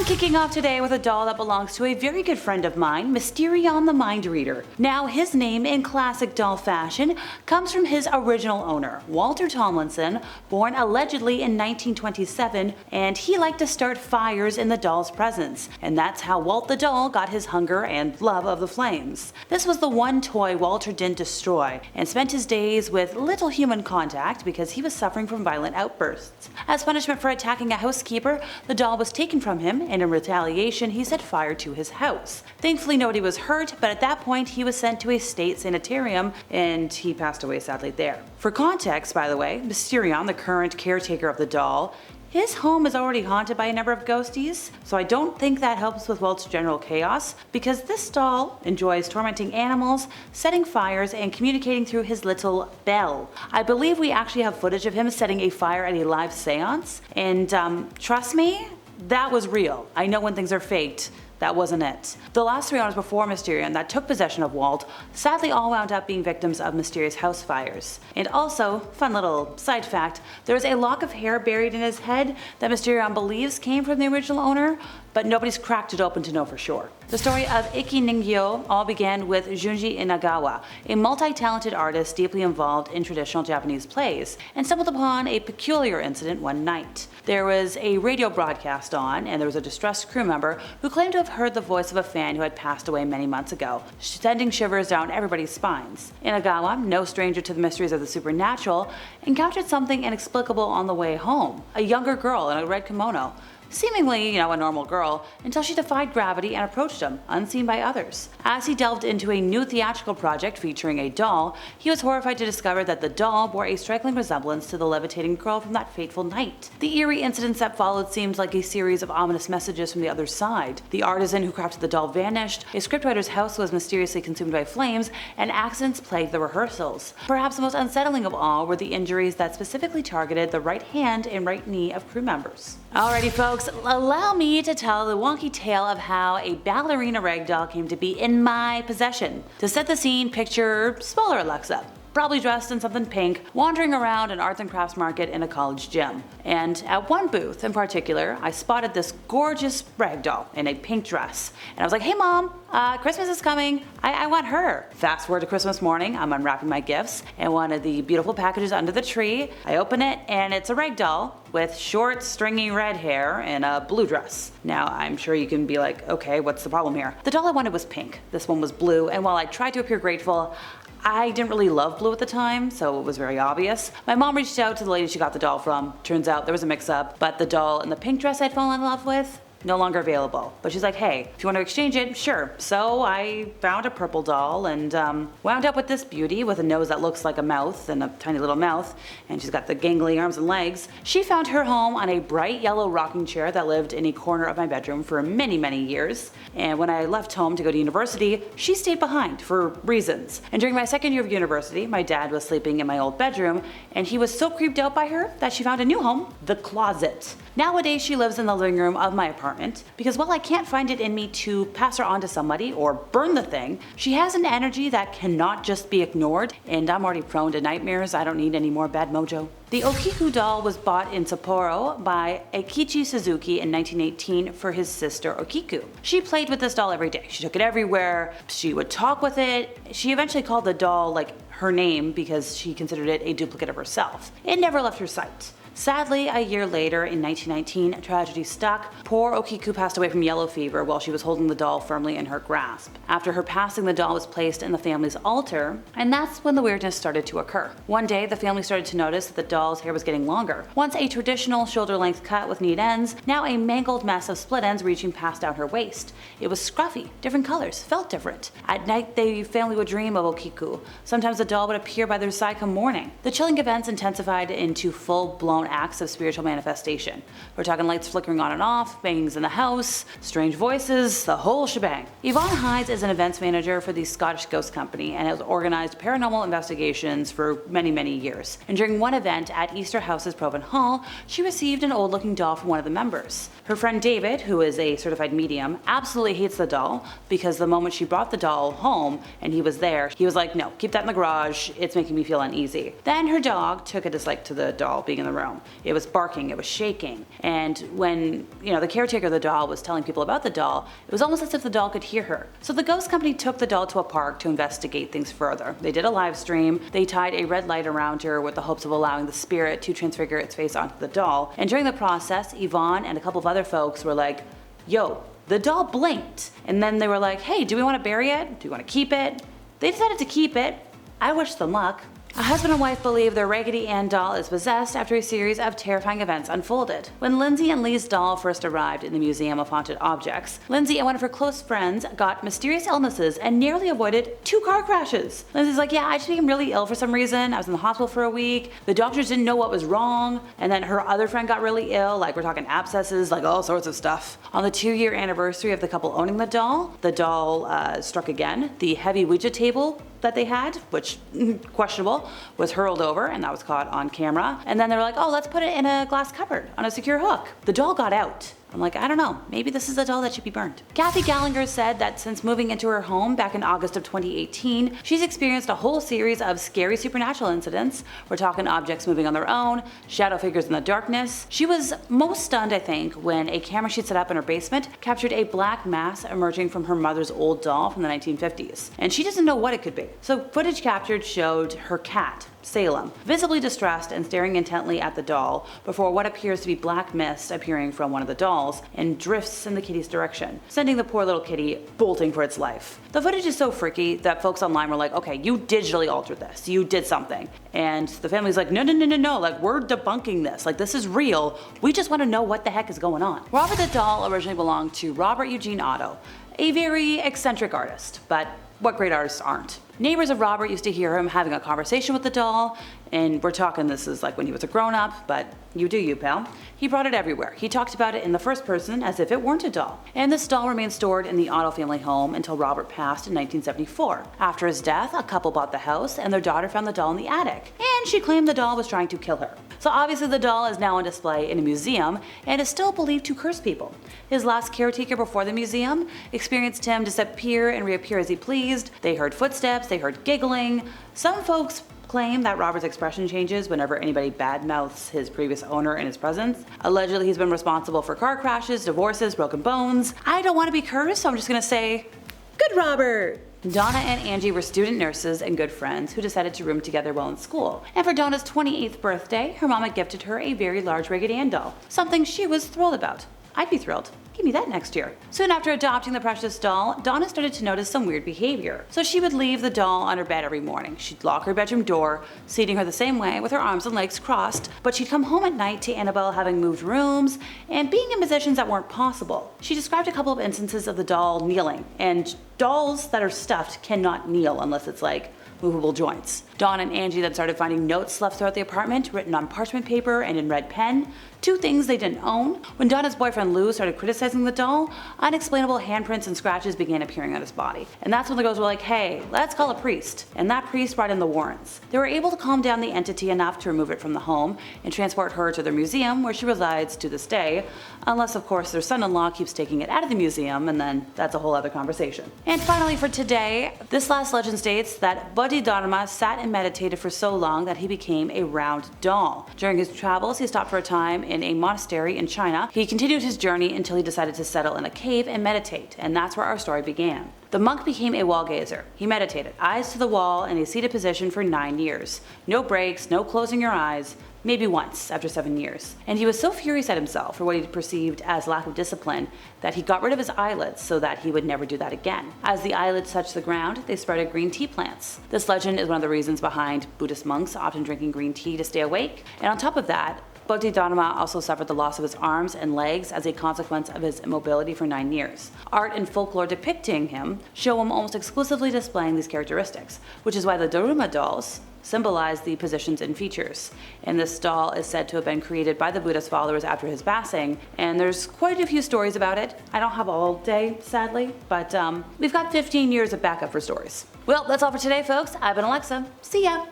I'm kicking off today with a doll that belongs to a very good friend of mine, Mysterion the Mind Reader. Now, his name in classic doll fashion comes from his original owner, Walter Tomlinson, born allegedly in 1927, and he liked to start fires in the doll's presence, and that's how Walt the doll got his hunger and love of the flames. This was the one toy Walter didn't destroy, and spent his days with little human contact because he was suffering from violent outbursts. As punishment for attacking a housekeeper, the doll was taken from him, and in retaliation he set fire to his house. Thankfully nobody was hurt, but at that point he was sent to a state sanitarium and he passed away sadly there. For context, by the way, Mysterion, the current caretaker of the doll, his home is already haunted by a number of ghosties, so I don't think that helps with Walt's general chaos, because this doll enjoys tormenting animals, setting fires, and communicating through his little bell. I believe we actually have footage of him setting a fire at a live seance, and trust me, that was real. I know when things are faked. That wasn't it. The last 3 owners before Mysterion that took possession of Walt sadly all wound up being victims of mysterious house fires. And also, fun little side fact, there is a lock of hair buried in his head that Mysterion believes came from the original owner, but nobody's cracked it open to know for sure. The story of Iki Ningyo all began with Junji Inagawa, a multi-talented artist deeply involved in traditional Japanese plays, and stumbled upon a peculiar incident one night. There was a radio broadcast on, and there was a distressed crew member who claimed to have heard the voice of a fan who had passed away many months ago, sending shivers down everybody's spines. Inagawa, no stranger to the mysteries of the supernatural, encountered something inexplicable on the way home. A younger girl in a red kimono. Seemingly, a normal girl, until she defied gravity and approached him, unseen by others. As he delved into a new theatrical project featuring a doll, he was horrified to discover that the doll bore a striking resemblance to the levitating girl from that fateful night. The eerie incidents that followed seemed like a series of ominous messages from the other side. The artisan who crafted the doll vanished, a scriptwriter's house was mysteriously consumed by flames, and accidents plagued the rehearsals. Perhaps the most unsettling of all were the injuries that specifically targeted the right hand and right knee of crew members. Alrighty folks, allow me to tell the wonky tale of how a Ballerina Ragdoll came to be in my possession. To set the scene, picture smaller Alexa, probably dressed in something pink, wandering around an arts and crafts market in a college gym. And at one booth in particular, I spotted this gorgeous ragdoll in a pink dress. And I was like, hey mom, Christmas is coming, I want her. Fast forward to Christmas morning, I'm unwrapping my gifts, and one of the beautiful packages under the tree, I open it, and it's a ragdoll with short, stringy red hair and a blue dress. Now, I'm sure you can be like, okay, what's the problem here? The doll I wanted was pink, this one was blue, and while I tried to appear grateful, I didn't really love blue at the time, so it was very obvious. My mom reached out to the lady she got the doll from. Turns out there was a mix-up, but the doll in the pink dress I'd fallen in love with, no longer available. But she's like, hey, if you want to exchange it, sure. So I found a purple doll and wound up with this beauty with a nose that looks like a mouth and a tiny little mouth, and she's got the gangly arms and legs. She found her home on a bright yellow rocking chair that lived in a corner of my bedroom for many, many years. And when I left home to go to university, she stayed behind for reasons. And during my second year of university, my dad was sleeping in my old bedroom, and he was so creeped out by her that she found a new home, the closet. Nowadays, she lives in the living room of my apartment, because while I can't find it in me to pass her on to somebody or burn the thing, she has an energy that cannot just be ignored, and I'm already prone to nightmares. I don't need any more bad mojo. The Okiku doll was bought in Sapporo by Eikichi Suzuki in 1918 for his sister Okiku. She played with this doll every day. She took it everywhere. She would talk with it. She eventually called the doll her name because she considered it a duplicate of herself. It never left her sight. Sadly, a year later, in 1919, tragedy struck. Poor Okiku passed away from yellow fever while she was holding the doll firmly in her grasp. After her passing, the doll was placed in the family's altar, and that's when the weirdness started to occur. One day, the family started to notice that the doll's hair was getting longer. Once a traditional shoulder-length cut with neat ends, now a mangled mess of split ends reaching past down her waist. It was scruffy, different colors, felt different. At night, the family would dream of Okiku. Sometimes the doll would appear by their side come morning. The chilling events intensified into full-blown acts of spiritual manifestation. We're talking lights flickering on and off, bangings in the house, strange voices, the whole shebang. Yvonne Hydes is an events manager for the Scottish Ghost Company and has organized paranormal investigations for many, many years. And during one event at Easter House's Proven Hall, she received an old-looking doll from one of the members. Her friend David, who is a certified medium, absolutely hates the doll because the moment she brought the doll home and he was there, he was like, no, keep that in the garage, it's making me feel uneasy. Then her dog took a dislike to the doll being in the room. room. It was barking, it was shaking. And when, the caretaker of the doll was telling people about the doll, it was almost as if the doll could hear her. So the ghost company took the doll to a park to investigate things further. They did a live stream, they tied a red light around her with the hopes of allowing the spirit to transfigure its face onto the doll. And during the process, Yvonne and a couple of other folks were like, yo, the doll blinked. And then they were like, hey, do we want to bury it? Do we want to keep it? They decided to keep it. I wish them luck. A husband and wife believe their Raggedy Ann doll is possessed after a series of terrifying events unfolded. When Linzi and Lee's doll first arrived in the Museum of Haunted Objects, Linzi and one of her close friends got mysterious illnesses and nearly avoided 2 car crashes. Linzi's like, yeah, I just became really ill for some reason. I was in the hospital for a week. The doctors didn't know what was wrong. And then her other friend got really ill, like we're talking abscesses, like all sorts of stuff. On the 2-year anniversary of the couple owning the doll struck again. The heavy Ouija table that they had, which questionable, was hurled over, and that was caught on camera. And then they were like, oh, let's put it in a glass cupboard on a secure hook. The doll got out. I'm like, I don't know, maybe this is a doll that should be burned. Kathy Gallagher said that since moving into her home back in August of 2018, she's experienced a whole series of scary supernatural incidents. We're talking objects moving on their own, shadow figures in the darkness. She was most stunned, I think, when a camera she'd set up in her basement captured a black mass emerging from her mother's old doll from the 1950s. And she doesn't know what it could be. So footage captured showed her cat, Salem, visibly distressed and staring intently at the doll before what appears to be black mist appearing from one of the dolls and drifts in the kitty's direction, sending the poor little kitty bolting for its life. The footage is so freaky that folks online were like, okay, you digitally altered this, you did something. And the family's like, no, like we're debunking this, like this is real, we just want to know what the heck is going on. Robert the doll originally belonged to Robert Eugene Otto, a very eccentric artist, but what great artists aren't? Neighbors of Robert used to hear him having a conversation with the doll, and we're talking this is like when he was a grown-up, but you do you, pal. He brought it everywhere. He talked about it in the first person as if it weren't a doll. And this doll remained stored in the Otto family home until Robert passed in 1974. After his death, a couple bought the house, and their daughter found the doll in the attic, and she claimed the doll was trying to kill her. So obviously the doll is now on display in a museum and is still believed to curse people. His last caretaker before the museum experienced him disappear and reappear as he pleased. They heard footsteps, they heard giggling. Some folks claim that Robert's expression changes whenever anybody badmouths his previous owner in his presence. Allegedly, he's been responsible for car crashes, divorces, broken bones. I don't want to be cursed, so I'm just gonna say, good Robert! Donna and Angie were student nurses and good friends who decided to room together while in school. And for Donna's 28th birthday, her mama gifted her a very large Raggedy Ann doll, something she was thrilled about. I'd be thrilled. Give me that next year. Soon after adopting the precious doll, Donna started to notice some weird behavior. So she would leave the doll on her bed every morning. She'd lock her bedroom door, seating her the same way with her arms and legs crossed, but she'd come home at night to Annabelle having moved rooms and being in positions that weren't possible. She described a couple of instances of the doll kneeling, and dolls that are stuffed cannot kneel unless it's like movable joints. Dawn and Angie then started finding notes left throughout the apartment, written on parchment paper and in red pen, 2 things they didn't own. When Donna's boyfriend Lou started criticizing the doll, unexplainable handprints and scratches began appearing on his body. And that's when the girls were like, hey, let's call a priest. And that priest brought in the Warrens. They were able to calm down the entity enough to remove it from the home and transport her to their museum where she resides to this day, unless of course their son-in-law keeps taking it out of the museum, and then that's a whole other conversation. And finally for today, this last legend states that Bodhidharma sat and meditated for so long that he became a round doll. During his travels, he stopped for a time in a monastery in China. He continued his journey until he decided to settle in a cave and meditate, and that's where our story began. The monk became a wall gazer. He meditated, eyes to the wall, in a seated position for 9 years. No breaks, no closing your eyes, maybe once after 7 years. And he was so furious at himself for what he perceived as lack of discipline that he got rid of his eyelids so that he would never do that again. As the eyelids touched the ground, they sprouted green tea plants. This legend is one of the reasons behind Buddhist monks often drinking green tea to stay awake. And on top of that, Bodhidharma also suffered the loss of his arms and legs as a consequence of his immobility for 9 years. Art and folklore depicting him show him almost exclusively displaying these characteristics, which is why the Daruma dolls symbolize the positions and features. And this doll is said to have been created by the Buddhist followers after his passing, and there's quite a few stories about it. I don't have all day, sadly, but we've got 15 years of backup for stories. Well, that's all for today, folks. I've been Alexa. See ya!